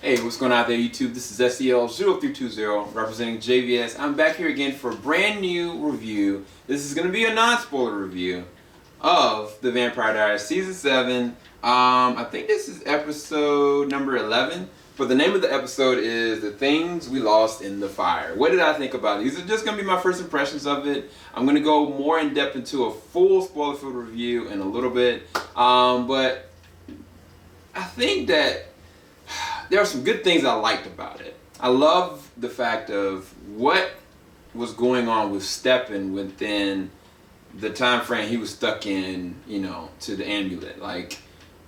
Hey, what's going on there, YouTube? This is SEL0320 representing JVS. I'm back here again for a brand new review. This is going to be a non-spoiler review of The Vampire Diaries Season 7. I think this is episode number 11, but the name of the episode is The Things We Lost in the Fire. What did I think about it? These are just going to be my first impressions of it. I'm going to go more in depth into a full spoiler-filled review in a little bit, but I think that there are some good things I liked about it. I love the fact of what was going on with Stefan within the time frame he was stuck in, to the amulet. Like,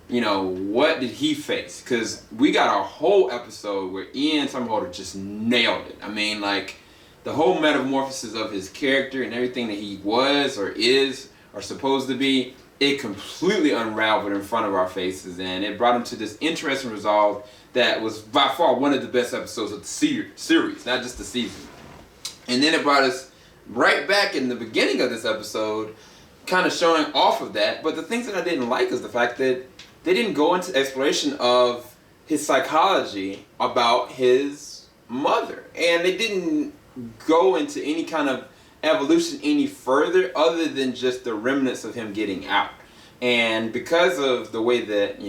what did he face? Because we got a whole episode where Ian Somerhalder just nailed it. I mean, like, the whole metamorphosis of his character and everything that he was or is or supposed to be, it completely unraveled in front of our faces, and it brought him to this interesting resolve that was by far one of the best episodes of the series, not just the season. And then it brought us right back in the beginning of this episode, kind of showing off of that. But the things that I didn't like is the fact that they didn't go into exploration of his psychology about his mother. And they didn't go into any kind of evolution any further other than just the remnants of him getting out. And because of the way that,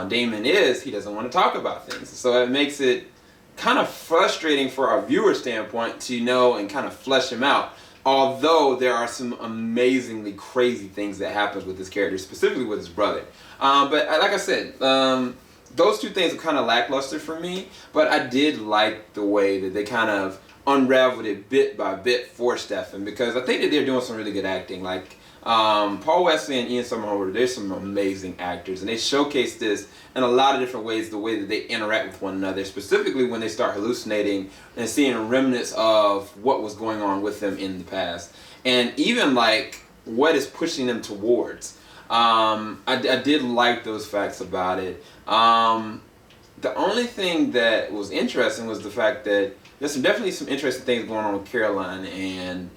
Damon is, he doesn't want to talk about things. So it makes it kind of frustrating for our viewer standpoint to know and kind of flesh him out. Although there are some amazingly crazy things that happen with this character, specifically with his brother. But like I said, those two things are kind of lackluster for me. But I did like the way that they kind of unraveled it bit by bit for Stefan, because I think that they're doing some really good acting. Like Paul Wesley and Ian Somerhalder, they're some amazing actors, and they showcase this in a lot of different ways, the way that they interact with one another, specifically when they start hallucinating and seeing remnants of what was going on with them in the past, and even like what is pushing them towards. I did like those facts about it. The only thing that was interesting was the fact that there's definitely some interesting things going on with Caroline and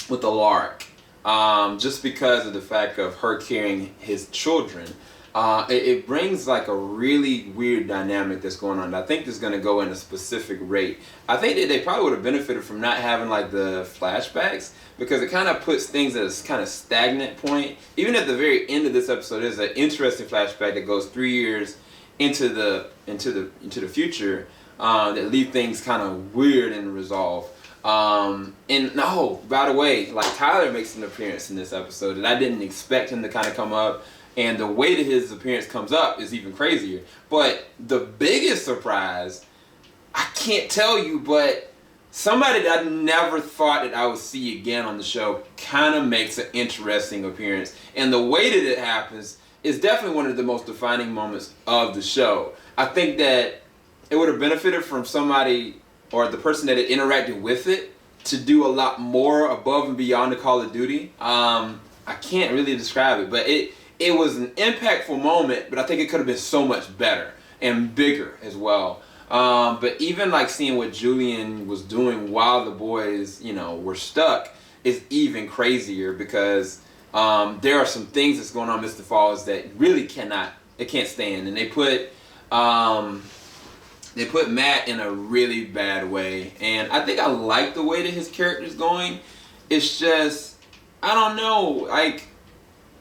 with Alaric, just because of the fact of her carrying his children. It brings like a really weird dynamic that's going on. I think this is going to go in a specific rate. I think that they probably would have benefited from not having like the flashbacks, because it kind of puts things at a kind of stagnant point. Even at the very end of this episode, there's an interesting flashback that goes 3 years into the future, that leave things kind of weird and resolve. And no, by the way, like Tyler makes an appearance in this episode that I didn't expect him to kind of come up, and the way that his appearance comes up is even crazier. But the biggest surprise, I can't tell you, but somebody that I never thought that I would see again on the show kind of makes an interesting appearance, and the way that it happens is definitely one of the most defining moments of the show. I think that it would have benefited from somebody, or the person that had interacted with it, to do a lot more above and beyond the Call of Duty. I can't really describe it, but it was an impactful moment, but I think it could have been so much better and bigger as well. But even like seeing what Julian was doing while the boys, were stuck is even crazier, because there are some things that's going on Mr. Falls that really can't stand, and they put Matt in a really bad way, and I think I like the way that his character's going. It's just, I don't know, like,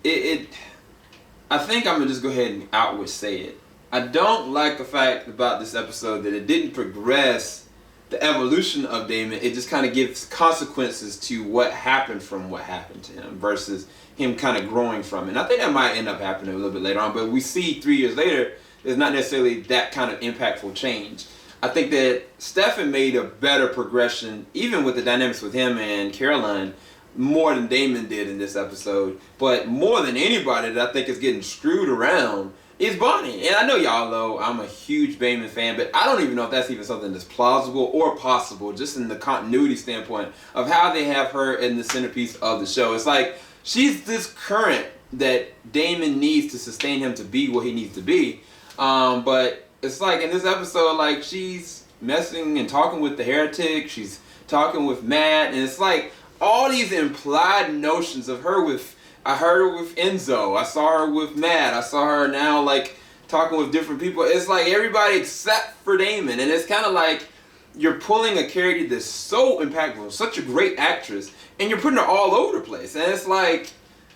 I think I'm going to just go ahead and outward say it. I don't like the fact about this episode that it didn't progress the evolution of Damon. It just kind of gives consequences to what happened from what happened to him versus him kind of growing from it. And I think that might end up happening a little bit later on, but we see 3 years later, there's not necessarily that kind of impactful change. I think that Stefan made a better progression, even with the dynamics with him and Caroline, more than Damon did in this episode. But more than anybody that I think is getting screwed around is Bonnie. And I know y'all know I'm a huge Damon fan, but I don't even know if that's even something that's plausible or possible, just in the continuity standpoint of how they have her in the centerpiece of the show. It's like she's this current that Damon needs to sustain him to be what he needs to be. But it's like in this episode, like she's messing and talking with the heretic, she's talking with Matt, and it's like all these implied notions of her with, I heard her with Enzo, I saw her with Matt, I saw her now like talking with different people. It's like everybody except for Damon, and it's kind of like you're pulling a character that's so impactful, such a great actress, and you're putting her all over the place. And it's like,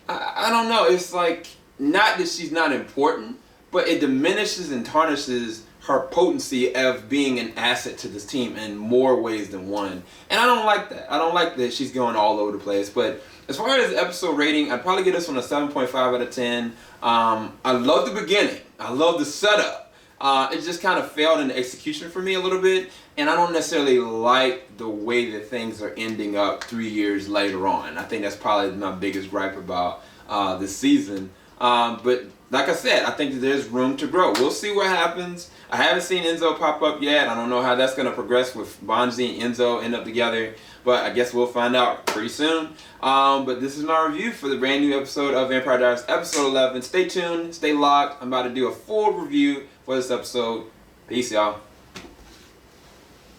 I don't know, it's like, not that she's not important, but it diminishes and tarnishes her potency of being an asset to this team in more ways than one. And I don't like that. I don't like that she's going all over the place. But as far as episode rating, I'd probably give this one a 7.5 out of 10. I love the beginning. I love the setup. It just kind of failed in the execution for me a little bit. And I don't necessarily like the way that things are ending up 3 years later on. I think that's probably my biggest gripe about this season. But like I said, I think that there's room to grow. We'll see what happens. I haven't seen Enzo pop up yet. I don't know how that's going to progress with Bonzi and Enzo end up together. But I guess we'll find out pretty soon. But this is my review for the brand new episode of Vampire Diaries, episode 11. Stay tuned. Stay locked. I'm about to do a full review for this episode. Peace, y'all.